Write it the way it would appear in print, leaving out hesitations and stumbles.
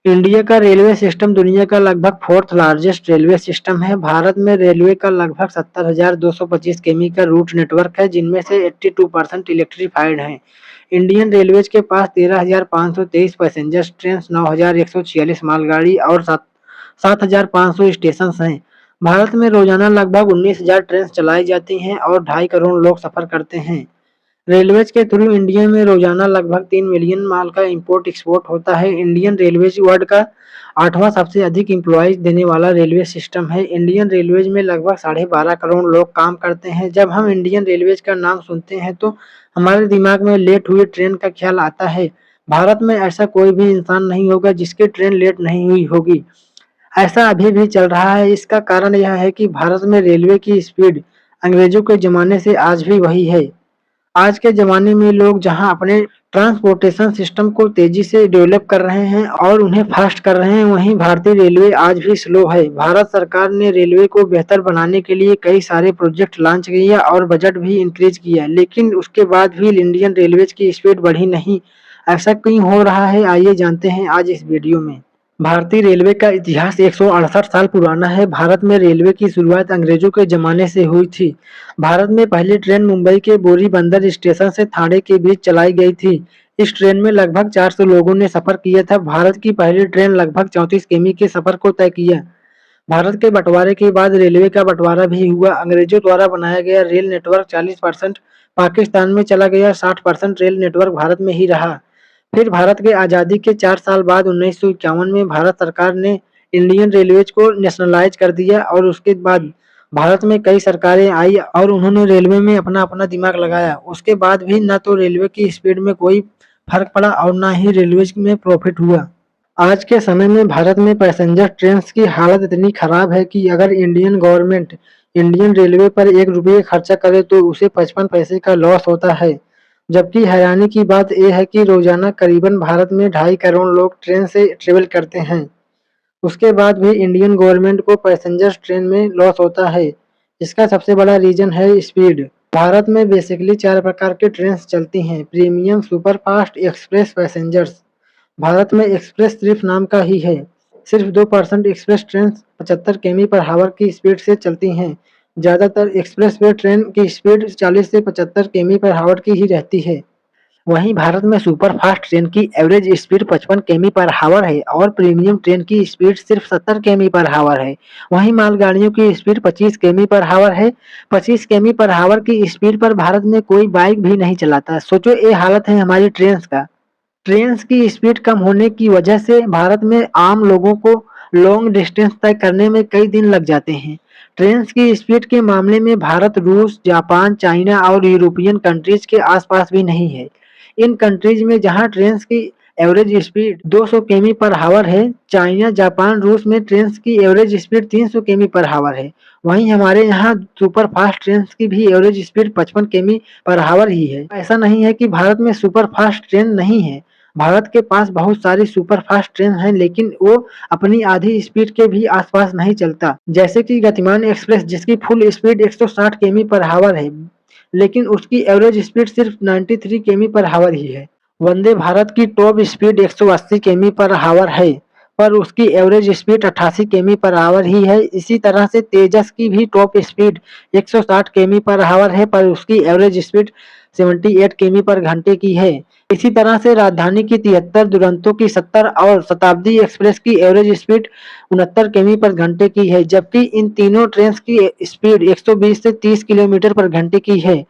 India का railway system दुनिया का लगभग फोर्थ लार्जेस्ट रेलवे सिस्टम है। भारत में रेलवे का लगभग 70,225 किमी का रूट नेटवर्क है, जिनमें से 82% इलेक्ट्रिफाइड हैं। इंडियन रेलवेज के पास 13,523 पैसेंजर ट्रेन, 9,146 मालगाड़ी और 7,500 स्टेशन हैं। भारत में रोजाना लगभग 19,000 ट्रेन चलाई जाती हैं और 2.5 करोड़ लोग सफर करते हैं। रेलवेज के थ्रू इंडिया में रोजाना लगभग 3 मिलियन माल का इंपोर्ट एक्सपोर्ट होता है। इंडियन रेलवेज वर्ल्ड का 8वां सबसे अधिक एम्प्लॉयज देने वाला रेलवे सिस्टम है। इंडियन रेलवेज में लगभग 12.5 करोड़ लोग काम करते हैं। जब हम इंडियन रेलवेज का नाम सुनते हैं तो हमारे दिमाग में लेट हुई ट्रेन का ख्याल आता है। भारत में ऐसा कोई भी इंसान नहीं होगा जिसकी ट्रेन लेट नहीं हुई होगी। ऐसा अभी भी चल रहा है। इसका कारण यह है कि भारत में रेलवे की स्पीड अंग्रेजों के जमाने से आज भी वही है। आज के ज़माने में लोग जहाँ अपने ट्रांसपोर्टेशन सिस्टम को तेज़ी से डेवलप कर रहे हैं और उन्हें फास्ट कर रहे हैं, वहीं भारतीय रेलवे आज भी स्लो है। भारत सरकार ने रेलवे को बेहतर बनाने के लिए कई सारे प्रोजेक्ट लॉन्च किया और बजट भी इंक्रीज किया, लेकिन उसके बाद भी इंडियन रेलवेज की स्पीड बढ़ी नहीं। ऐसा क्यों हो रहा है, आइए जानते हैं आज इस वीडियो में। भारतीय रेलवे का इतिहास 168 साल पुराना है। भारत में रेलवे की शुरुआत अंग्रेजों के ज़माने से हुई थी। भारत में पहली ट्रेन मुंबई के बोरी बंदर स्टेशन से ठाणे के बीच चलाई गई थी। इस ट्रेन में लगभग 400 लोगों ने सफर किया था। भारत की पहली ट्रेन लगभग 34 किमी के सफर को तय किया। भारत के बंटवारे के बाद रेलवे का बंटवारा भी हुआ। अंग्रेजों द्वारा बनाया गया रेल नेटवर्क 40% पाकिस्तान में चला गया, 60% रेल नेटवर्क भारत में ही रहा। फिर भारत के आज़ादी के 4 साल बाद 1951 में भारत सरकार ने इंडियन रेलवेज को नेशनलाइज कर दिया और उसके बाद भारत में कई सरकारें आई और उन्होंने रेलवे में अपना-अपना दिमाग लगाया। उसके बाद भी ना तो रेलवे की स्पीड में कोई फर्क पड़ा और ना ही रेलवेज में प्रॉफिट हुआ। आज के समय में भारत में पैसेंजर ट्रेन्स की हालत इतनी खराब है कि अगर इंडियन गवर्नमेंट इंडियन रेलवे पर 1 रुपये खर्चा करे तो उसे 55 पैसे का लॉस होता है। जबकि हैरानी की बात यह है कि रोजाना करीबन भारत में 2.5 करोड़ लोग ट्रेन से ट्रेवल करते हैं। उसके बाद भी इंडियन गवर्नमेंट को पैसेंजर ट्रेन में लॉस होता है। इसका सबसे बड़ा रीजन है स्पीड। भारत में बेसिकली 4 प्रकार की ट्रेन चलती हैं: premium, superfast, express, passengers. Bharat में एक्सप्रेस सिर्फ नाम का ही है। सिर्फ 2% एक्सप्रेस ट्रेन 75 किमी पर हावर की स्पीड से चलती हैं। ज़्यादातर एक्सप्रेस वे ट्रेन की स्पीड 40 से 75 किमी पर हावर की ही रहती है। वहीं भारत में सुपर फास्ट ट्रेन की एवरेज स्पीड 55 किमी पर हावर है और प्रीमियम ट्रेन की स्पीड सिर्फ 70 किमी पर हावर है। वहीं मालगाड़ियों की स्पीड 25 किमी पर हावर है। 25 किमी पर हावर की स्पीड पर भारत में कोई बाइक भी नहीं चलाता। सोचो, ये हालत है हमारी ट्रेन का। ट्रेन की स्पीड कम होने की वजह से भारत में आम लोगों को लॉन्ग डिस्टेंस तय करने में कई दिन लग जाते हैं। ट्रेन की स्पीड के मामले में भारत रूस, जापान, चाइना और यूरोपियन कंट्रीज के आसपास भी नहीं है। इन कंट्रीज में जहां ट्रेन की एवरेज स्पीड 200 किमी पर हावर है, चाइना, जापान, रूस में ट्रेन की एवरेज स्पीड 300 किमी पर हावर है। वहीं हमारे यहाँ सुपर फास्ट ट्रेन की भी एवरेज स्पीड 55 किमी पर हावर ही है। ऐसा नहीं है कि भारत में सुपर फास्ट ट्रेन नहीं है। भारत के पास बहुत सारी सुपर फास्ट ट्रेन हैं, लेकिन वो अपनी आधी स्पीड के भी आसपास नहीं चलता। जैसे कि गतिमान एक्सप्रेस, जिसकी फुल स्पीड 160 किमी पर हावर है, लेकिन उसकी एवरेज स्पीड सिर्फ 93 किमी पर हावर ही है। वंदे भारत की टॉप स्पीड 180 किमी पर हावर है, पर उसकी एवरेज स्पीड 88 किमी पर हावर ही है। इसी तरह से तेजस की भी टॉप स्पीड 160 किमी पर हावर है, पर उसकी एवरेज स्पीड 78 किमी पर घंटे की है। इसी तरह से राजधानी की 73, दुरंतो की 70 और शताब्दी एक्सप्रेस की एवरेज स्पीड 69 किमी पर घंटे की है, जबकि इन तीनों ट्रेन की स्पीड 120 से 30 किलोमीटर पर घंटे की है।